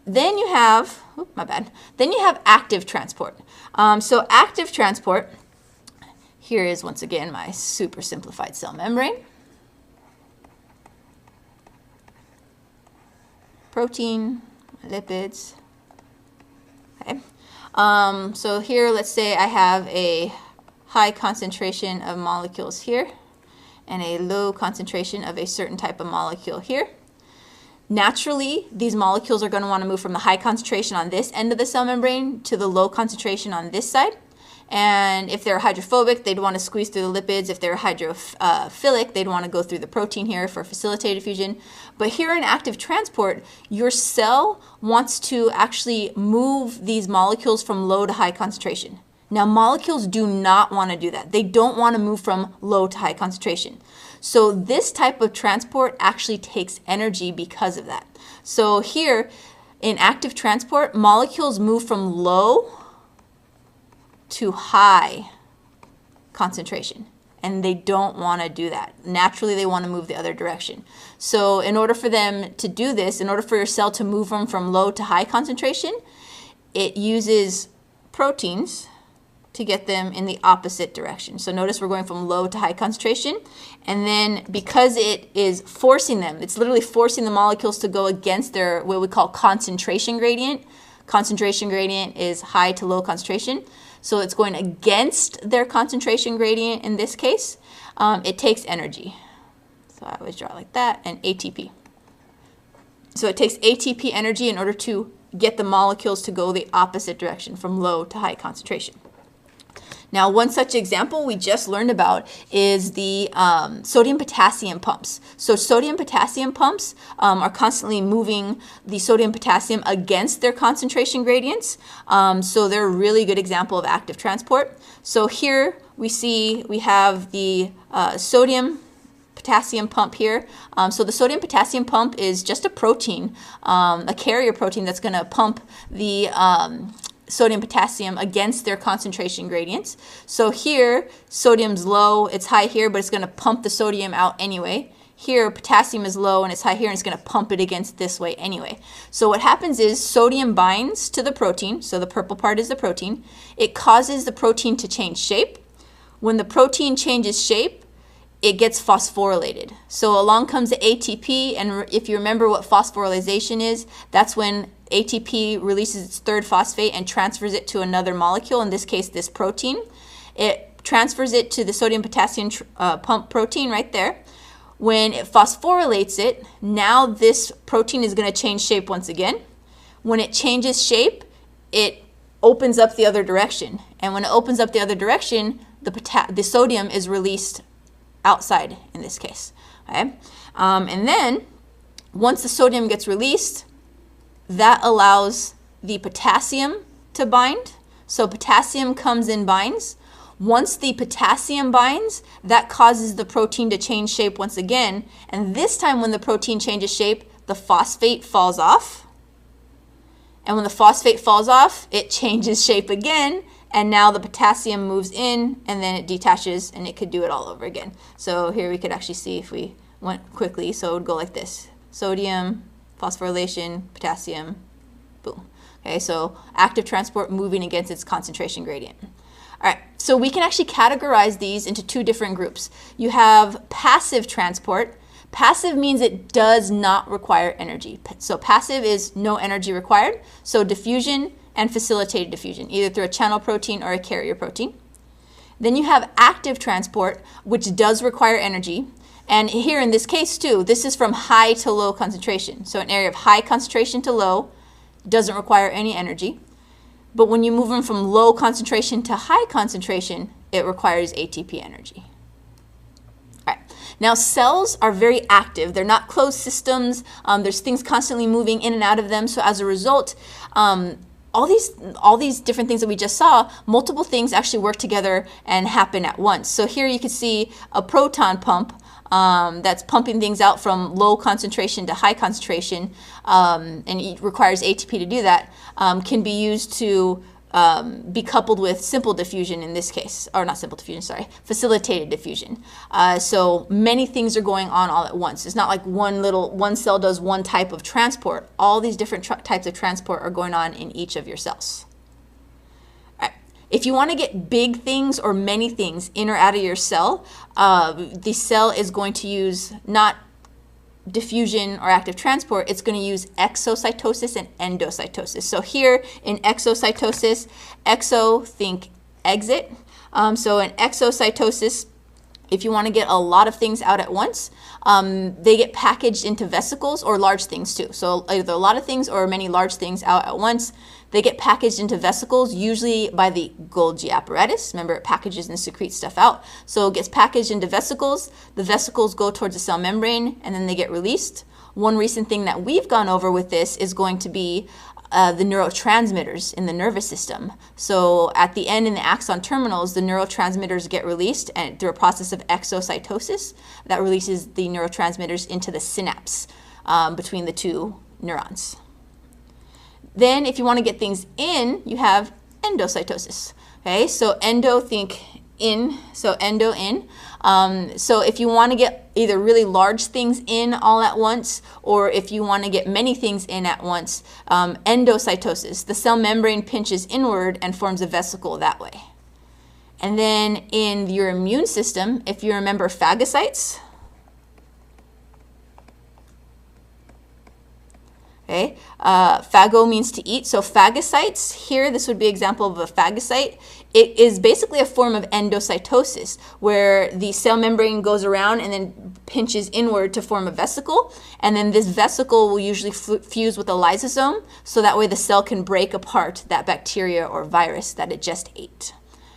Then you have, then you have active transport. So active transport, here is once again my super simplified cell membrane. Protein, lipids. Okay. So here, let's say I have a high concentration of molecules here and a low concentration of a certain type of molecule here. Naturally, these molecules are going to want to move from the high concentration on this end of the cell membrane to the low concentration on this side. And if they're hydrophobic, they'd want to squeeze through the lipids. If they're hydrophilic, they'd want to go through the protein here for facilitated fusion. But here in active transport, your cell wants to actually move these molecules from low to high concentration. Now, molecules do not want to do that. They don't want to move from low to high concentration. So this type of transport actually takes energy because of that. So here in active transport, molecules move from low to high concentration, and they don't want to do that. Naturally, they want to move the other direction. So in order for them to do this, in order for your cell to move them from low to high concentration, it uses proteins to get them in the opposite direction. So notice we're going from low to high concentration, and then because it is forcing them, it's literally forcing the molecules to go against their what we call concentration gradient. Concentration gradient is high to low concentration. So it's going against their concentration gradient in this case. It takes energy. So I always draw it like that, and ATP. So it takes ATP energy in order to get the molecules to go the opposite direction from low to high concentration. Now, one such example we just learned about is the sodium-potassium pumps. So sodium-potassium pumps are constantly moving the sodium-potassium against their concentration gradients. So they're a really good example of active transport. So here we have the sodium-potassium pump here. So the sodium-potassium pump is just a protein, a carrier protein that's going to pump the sodium potassium against their concentration gradients. So here, sodium's low, it's high here, but it's going to pump the sodium out anyway. Here, potassium is low and it's high here, and it's going to pump it against this way anyway. So what happens is sodium binds to the protein, so the purple part is the protein. It causes the protein to change shape. When the protein changes shape, it gets phosphorylated. So along comes the ATP, and if you remember what phosphorylation is, that's when ATP releases its third phosphate and transfers it to another molecule, in this case this protein. It transfers it to the sodium-potassium pump protein right there. When it phosphorylates it, now this protein is going to change shape once again. When it changes shape, it opens up the other direction. And when it opens up the other direction, the sodium is released outside in this case. Okay? And then once the sodium gets released, that allows the potassium to bind. So potassium comes and binds. Once the potassium binds, that causes the protein to change shape once again. And this time when the protein changes shape, the phosphate falls off. And when the phosphate falls off, it changes shape again. And now the potassium moves in, and then it detaches, and it could do it all over again. So here we could actually see if we went quickly. So it would go like this. Sodium, phosphorylation, potassium, boom. Okay, so active transport moving against its concentration gradient. All right, so we can actually categorize these into two different groups. You have passive transport. Passive means it does not require energy. So passive is no energy required. So diffusion and facilitated diffusion, either through a channel protein or a carrier protein. Then you have active transport, which does require energy. And here in this case too, this is from high to low concentration. So an area of high concentration to low doesn't require any energy. But when you move them from low concentration to high concentration, it requires ATP energy. All right. Now cells are very active. They're not closed systems. There's things constantly moving in and out of them. So as a result, all these different things that we just saw, multiple things actually work together and happen at once. So here you can see a proton pump that's pumping things out from low concentration to high concentration, and it requires ATP to do that, can be used to be coupled with simple diffusion in this case, or not simple diffusion, sorry, facilitated diffusion. So many things are going on all at once. It's not like one cell does one type of transport. All these different types of transport are going on in each of your cells. All right. If you want to get big things or many things in or out of your cell, the cell is going to use not diffusion or active transport, it's going to use exocytosis and endocytosis. So here in exocytosis, exo, think exit. So in exocytosis, if you want to get a lot of things out at once, they get packaged into vesicles or large things too. So either a lot of things or many large things out at once. They get packaged into vesicles, usually by the Golgi apparatus. Remember, it packages and secretes stuff out. So it gets packaged into vesicles. The vesicles go towards the cell membrane, and then they get released. One recent thing that we've gone over with this is going to be the neurotransmitters in the nervous system. So at the end, in the axon terminals, the neurotransmitters get released, and through a process of exocytosis, that releases the neurotransmitters into the synapse between the two neurons. Then if you want to get things in, you have endocytosis. Okay, so endo, think in, so endo in. So if you want to get either really large things in all at once, or if you want to get many things in at once, endocytosis, the cell membrane pinches inward and forms a vesicle that way. And then in your immune system, if you remember phagocytes, okay, phago means to eat. So phagocytes, here this would be an example of a phagocyte. It is basically a form of endocytosis where the cell membrane goes around and then pinches inward to form a vesicle. And then this vesicle will usually fuse with a lysosome, so that way the cell can break apart that bacteria or virus that it just ate.